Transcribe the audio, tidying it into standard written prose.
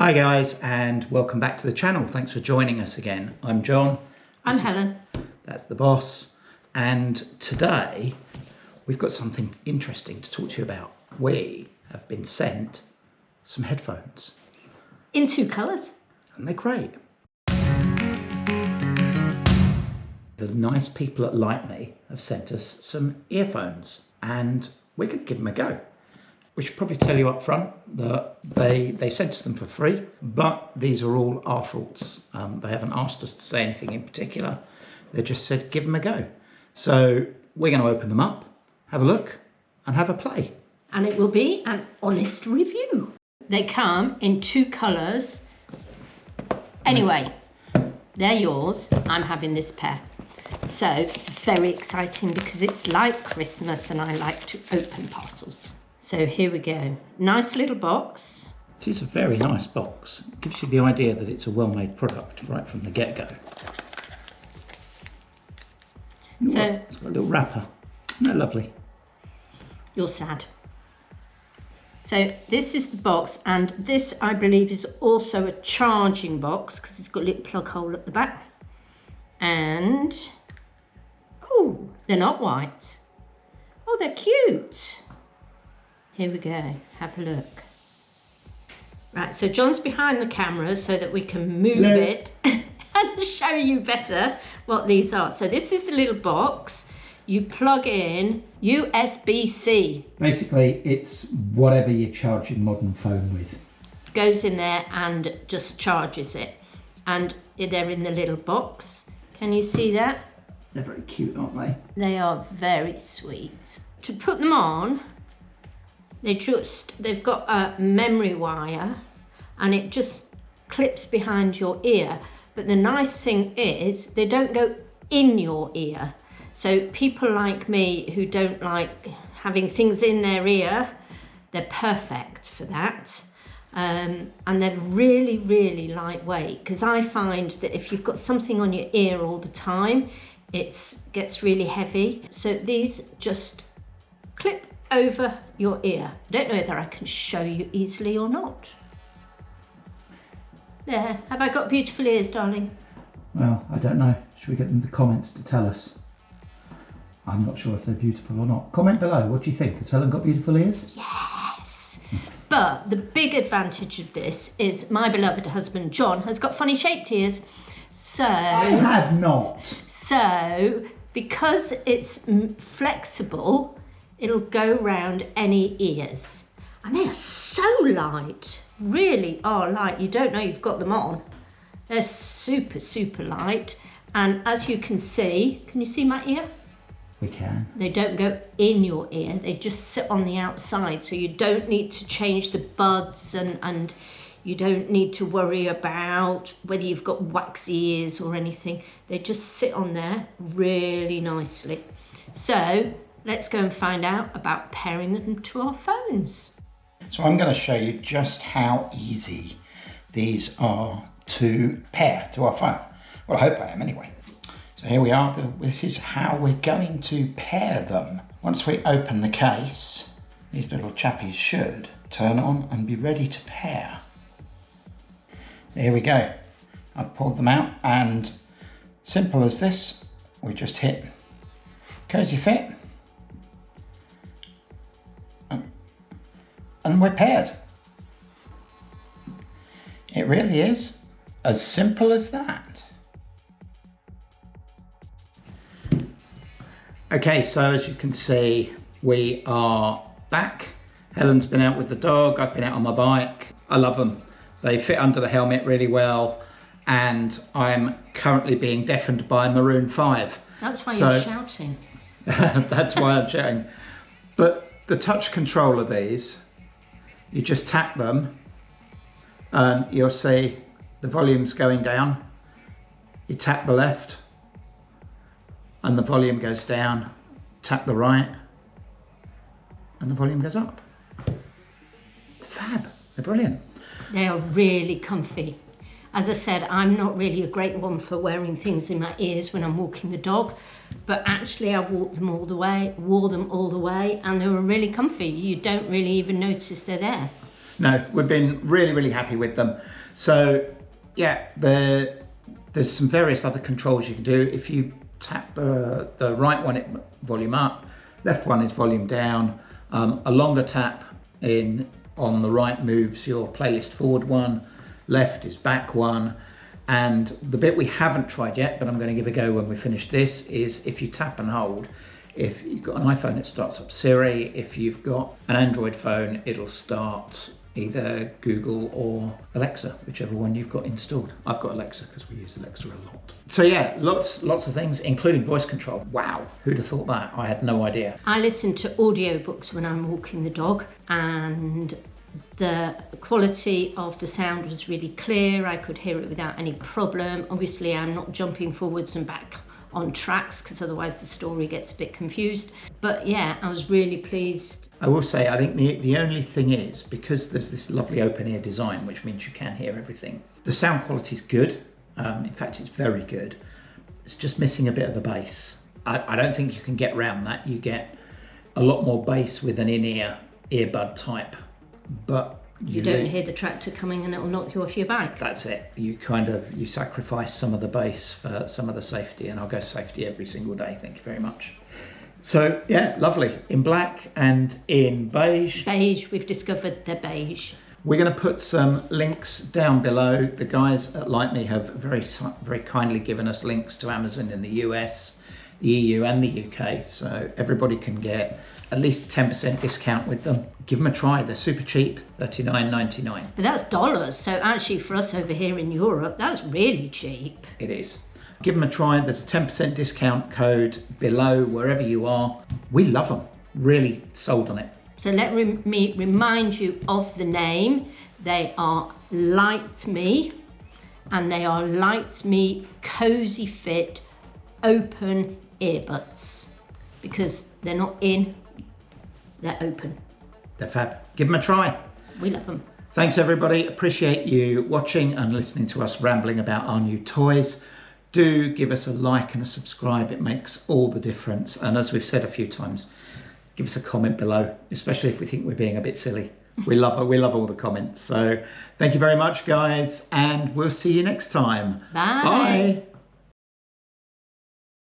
Hi guys, and welcome back to the channel. Thanks for joining us again. I'm John. I'm Helen. That's the boss. And today we've got something interesting to talk to you about. We have been sent some headphones. In 2 colours. And they're great. The nice people at Lytmi have sent us some earphones and we're going to give them a go. We should probably tell you up front that they sent us them for free, but these are all our thoughts. They haven't asked us to say anything in particular. They just said, give them a go. So we're going to open them up, have a look and have a play. And it will be an honest review. They come in 2 colours. Anyway, they're yours. I'm having this pair. So it's very exciting because it's like Christmas and I like to open parcels. So here we go. Nice little box. It is a very nice box. It gives you the idea that it's a well-made product right from the get-go. So it's got a little wrapper. Isn't that lovely? You're sad. So this is the box, and this I believe is also a charging box because it's got a little plug hole at the back. And oh, they're not white. Oh, they're cute. Here we go, have a look. Right, so John's behind the camera so that we can move it and show you better what these are. So this is the little box. You plug in USB-C. Basically, it's whatever you charge your modern phone with. Goes in there and just charges it. And they're in the little box. Can you see that? They're very cute, aren't they? They are very sweet. To put them on, they've got a memory wire and it just clips behind your ear. But the nice thing is they don't go in your ear. So people like me who don't like having things in their ear, they're perfect for that. And they're really, really lightweight because I find that if you've got something on your ear all the time, it gets really heavy. So these just clip over your ear. I don't know whether I can show you easily or not. There, have I got beautiful ears, darling? Well, I don't know. Should we get them in the comments to tell us? I'm not sure if they're beautiful or not. Comment below, what do you think? Has Helen got beautiful ears? Yes! But the big advantage of this is my beloved husband John has got funny shaped ears. So I have not. So because it's flexible, it'll go round any ears. And they are so light, really are light. You don't know you've got them on. They're super, super light. And as you can see you see my ear? We can. They don't go in your ear, they just sit on the outside. So you don't need to change the buds and you don't need to worry about whether you've got waxy ears or anything. They just sit on there really nicely. So let's go and find out about pairing them to our phones. So I'm going to show you just how easy these are to pair to our phone. Well, I hope I am anyway. So here we are. This is how we're going to pair them. Once we open the case, these little chappies should turn on and be ready to pair. Here we go. I've pulled them out and simple as this, we just hit CozyFit and we're paired. It really is as simple as that. Okay, so as you can see, we are back. Helen's been out with the dog, I've been out on my bike. I love them. They fit under the helmet really well, and I'm currently being deafened by Maroon 5. That's why you're shouting. That's why I'm shouting. But the touch control of these, you just tap them and you'll see the volume's going down. You tap the left and the volume goes down. Tap the right and the volume goes up. Fab, they're brilliant. They are really comfy. As I said, I'm not really a great one for wearing things in my ears when I'm walking the dog, but actually I wore them all the way, and they were really comfy. You don't really even notice they're there. No, we've been really, really happy with them. So yeah, there's some various other controls you can do. If you tap the right one, it volume up, left one is volume down. A longer tap on the right moves your playlist forward one, left is back one. And the bit we haven't tried yet, but I'm going to give a go when we finish this, is if you tap and hold. If you've got an iPhone, it starts up Siri. If you've got an Android phone, it'll start either Google or Alexa, whichever one you've got installed. I've got Alexa because we use Alexa a lot. So yeah, lots of things, including voice control. Wow, who'd have thought that? I had no idea. I listen to audiobooks when I'm walking the dog, and the quality of the sound was really clear. I could hear it without any problem. Obviously, I'm not jumping forwards and back on tracks because otherwise the story gets a bit confused. But yeah, I was really pleased. I will say, I think the only thing is, because there's this lovely open ear design, which means you can hear everything, the sound quality is good. In fact, it's very good. It's just missing a bit of the bass. I don't think you can get around that. You get a lot more bass with an in-ear earbud type, but you don't hear the tractor coming and it'll knock you off your bike. That's it. You sacrifice some of the bass for some of the safety, and I'll go safety every single day. Thank you very much. So yeah, lovely. In black and in beige. Beige, we've discovered they're beige. We're going to put some links down below. The guys at Lytmi have very kindly given us links to Amazon in the US, the EU and the UK, so everybody can get at least a 10% discount with them. Give them a try. They're super cheap, $39.99. But that's dollars, so actually for us over here in Europe, that's really cheap. It is. Give them a try. There's a 10% discount code below wherever you are. We love them. Really sold on it. So let me remind you of the name. They are Lytmi, and they are Lytmi CozyFit Open Earbuds, because they're not in, they're open. They're fab. Give them a try. We love them. Thanks everybody. Appreciate you watching and listening to us rambling about our new toys. Do give us a like and a subscribe. It makes all the difference. And as we've said a few times, give us a comment below, especially if we think we're being a bit silly. We love it. We love all the comments. So thank you very much, guys, and we'll see you next time. Bye. Bye.